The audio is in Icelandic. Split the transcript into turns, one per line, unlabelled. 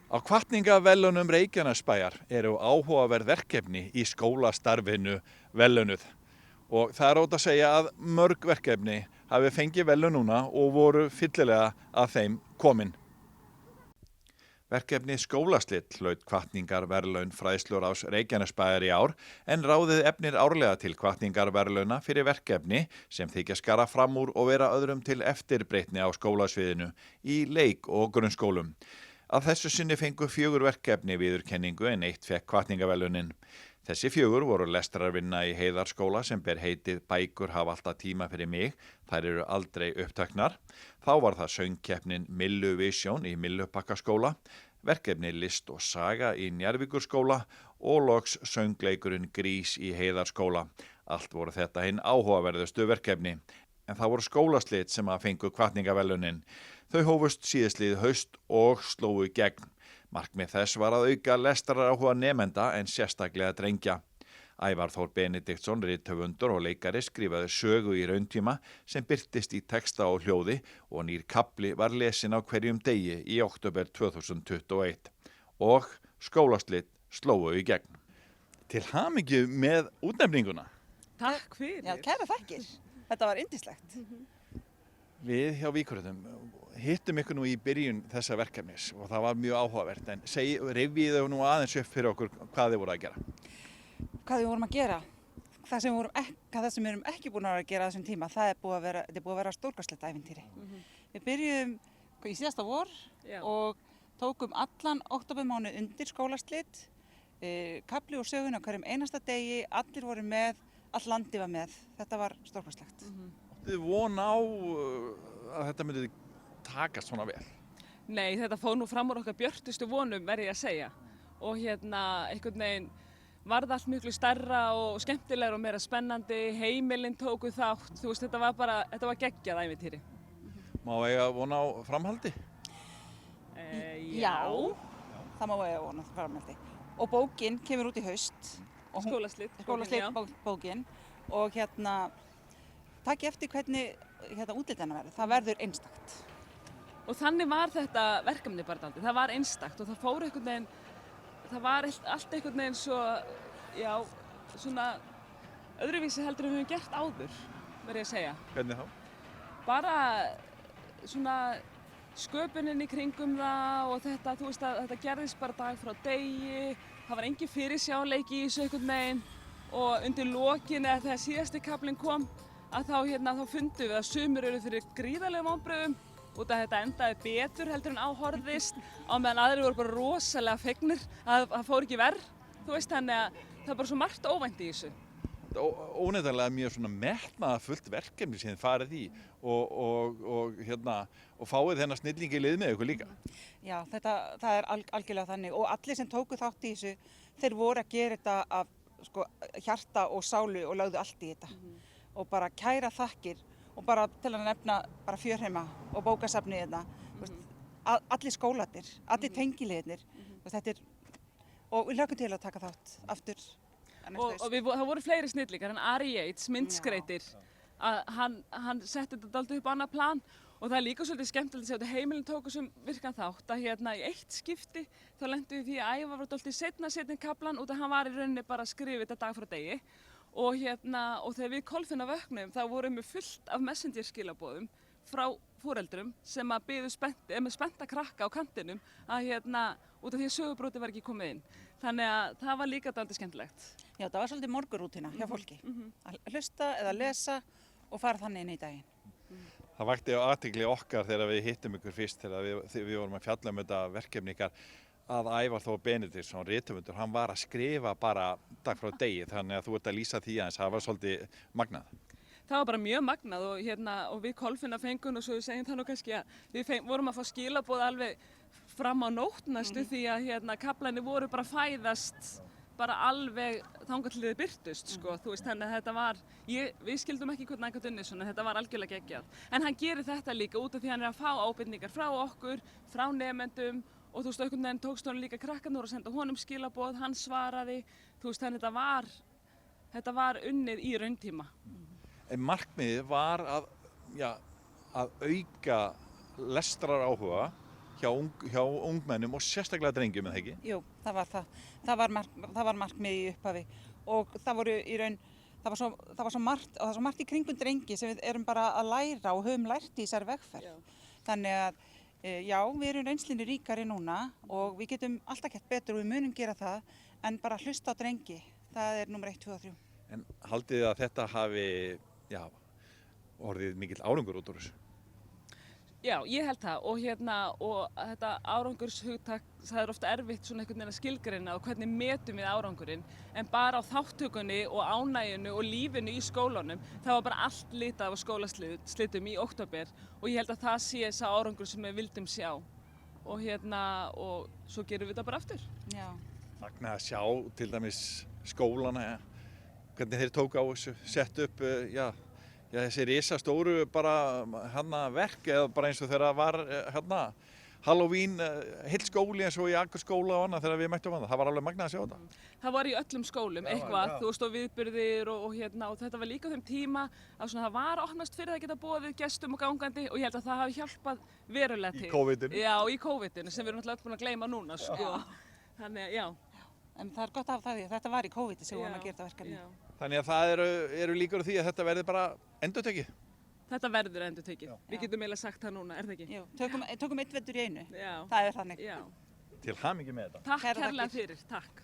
Á hvatningaverðlaunum Reykjanesbæjar eru áhugaverð verkefni í skólastarfinu verðlaunuð og það er óhætt að segja að mörg verkefni hafi fengið verðlaun núna og voru fyllilega að þeim komin. Verkefni skólaslill hlaut hvatningarverðlaun Fræðsluráðs Reykjanesbæjar í ár en ráðið efnir árlega til hvatningarverðlauna fyrir verkefni sem þykja skara fram úr og vera öðrum til eftirbreytni á skólasviðinu í leik- og grunnskólum. Að þessu sinni fengu 4 verkefni viðurkenningu en 1 fékk hvatningarverðlaunin. Þessi 4 voru lestrarvinna í Heiðarskóla sem ber heitið Bækur hafa alltaf tíma fyrir mig, þær eru aldrei uppteknar. Þá var það söngkeppnin Millu Vision í Myllubakkaskóla, verkefni List og saga í Njarðvíkurskóla og loks söngleikurinn Grís í Heiðarskóla. Allt voru þetta hinn áhugaverðustu verkefni. En það voru skólaslit sem að fengu hvatningarverðlaunin. Þau hófust síðastlið haust og slóu gegn. Markmið þess var að auka lestraráhuga nemenda en sérstaklega drengja. Ævar Þór Benediktsson, rithöfundur og leikari skrifaði sögu í rauntíma sem birtist í texta og hljóði og nýr kafli var lesin á hverjum degi í október 2021 og skólaslit slóu í gegn. Til hamingju með útnefninguna.
Takk fyrir.
Já, kæra þakkir. Þetta var yndislegt.
Við hjá Víkurhöfum hittum ykkur nú í byrjun þessa verkefnis og það var mjög áhugavert en rifjið þau nú aðeins upp fyrir okkur hvað þið voru að gera.
Hvað við vorum að gera? Það sem við erum ekki búin að gera á þessum tíma, það er búið að vera stórkostlegt ævintýri. Við byrjuðum í síðasta vor og tókum allan októbermánuð undir skólaslit, kafli og sögun á hverjum einasta degi, allir voru með, all landi var með. Þetta var stórkostlegt.
Þið von á að þetta myndi takast svona vel?
Nei, þetta fór nú fram úr okkar björtustu vonum, verð ég að segja. Og einhvern veginn varð allt miklu stærra og skemmtilegra og meira spennandi, heimilin tóku þátt, þú veist, þetta var geggjað ævintýri.
Má eiga von á framhaldi?
Já, það má eiga von á framhaldi. Og bókin kemur út í haust.
Skólaslit
bókin og takk eftir hvernig útlitana verður, það verður einstakt.
Og þannig var þetta verkefni bara dálítið, það var einstakt og það fór einhvern veginn, það var allt einhvern veginn svo, já, svona öðruvísi heldur en við höfum gert áður, verð ég að segja.
Hvernig þá?
Bara svona sköpunin í kringum það og þetta, þú veist að þetta gerðist bara dag frá degi, það var engin fyrirsjáleiki í þessu einhvern veginn og undir lokin eða þegar síðasti kaflinn kom að þá fundum við að sumir eru fyrir gríðarlegum vonbrigðum út að þetta endaði betur heldur en áhorfðist á meðan aðrir voru bara rosalega fegnir að það fór ekki verr, þú veist, þannig að það er bara svo margt óvænt í þessu.
Óneitanlega mjög svona metnaðarfullt verkefni sem þið farið í og fáið þennan snilling í lið með ykkur líka.
Já, það er algjörlega þannig og allir sem tóku þátt í þessu, þeir voru að gera þetta af hjarta og sálu og lögðu allt í þetta. Og bara kæra þakkir og bara til að nefna bara Fjörheima og bókasafnið hérna, allir skólarnir, allir tengiliðirnir og við hlökkum til að taka þátt aftur.
Og það voru fleiri snillingar en Ari Yates, myndskreitir, að hann setti þetta dálítið upp á annað plan og það er líka svolítið skemmtilegt að heimilin tóku sem virkan þátt að í eitt skipti þá lentum við því að Ævar var dálítið seinni kaflan út að hann var í rauninni bara að skrifa þetta dag frá degi. Og þegar við Kolfinna vöknum þá vorum við fullt af messenger skilaboðum frá foreldrum sem að biðu með spennta krakka á kantinum út af því að sögubrótið var ekki komið inn. Þannig að það var líka dálítið skemmtilegt. Já, það var svolítið morgunrútína hjá fólki. Að hlusta eða lesa og fara þannig inn í daginn.
Það vakti á athygli okkar þegar við hittum ykkur fyrst þegar við vorum að fjalla um þetta verkefni ykkar að Ævar Þór Benediktsson, rithöfundur, hann var að skrifa bara dag frá degi þannig að þú ert að lýsa því aðeins, það var svolítið magnað.
Það var bara mjög magnað og við Kolfinna fengum og svo við segjum það nú kannski að við vorum að fá skilaboð alveg fram á nótt næstu því að kaflarnir voru bara að fæðast bara alveg þangað til þið birtust sko, þú veist, þannig að þetta var, við skildum ekki hvernig einhvern veginn svona, þetta var algjörlega geggjað. En hann gerir þetta líka út af því hann er að fá ábendingar frá okkur, frá nemendum og þú veist, einhvern veginn tókst honum líka krakkarnir og senda honum skilaboð, hann svaraði, þú veist, þannig þetta var unnið í rauntíma.
En markmiðið var að auka lestraráhuga hjá ungmennum og sérstaklega drengjum, eða ekki?
Jú, það var það. Það var markmið í upphafi og það voru í raun, það var svo margt í kringum drengi sem við erum bara að læra og höfum lært í þessari vegferð. Þannig að já, við erum reynslinni ríkari núna og við getum alltaf gert betur og við munum gera það en bara hlusta á drengi, það er númer 1, 2 og 3.
En haldið þið að þetta hafi, já, orðið mikill árangur út úr þessu?
Já, ég held það og þetta árangurshugtak, það er ofta erfitt svona einhvern veginn að skilgreina og hvernig metum við árangurinn en bara á þátttökunni og ánægjunu og lífinu í skólanum það var bara allt litað af skólaslitum í október og ég held að það sé þessa árangur sem við vildum sjá og svo gerum við þetta bara aftur.
Já.
Magna að sjá til dæmis skólana, hvernig þeir tóku á þessu, sett upp, þessi risastóru bara verk eða bara eins og þegar var Halloween, heill skóli eins og í Akurskóla og annað þegar við mættum annað. Það var alveg magnað að sjá þetta.
Það var í öllum skólum eitthvað, þú veist, og viðburðir og þetta var líka á þeim tíma að það var að opnast fyrir það að geta boðið gestum og gangandi og ég held að það hafi hjálpað verulega til.
Í COVID-inu?
Já, í COVID-inu sem við erum alltaf búin að gleyma núna, sko. Þannig, já.
En það er gott að hafa það því að þetta var í COVID sem við vorum að gera þetta verkefni.
Þannig að það eru líkur á því að þetta verði bara endurtekið?
Þetta verður endurtekið. Við getum eiginlega sagt það núna, er það ekki?
Jú, tökum einn vetur í einu.
Já.
Það er þannig.
Já.
Til hamingju með þetta.
Takk kærlega fyrir, takk.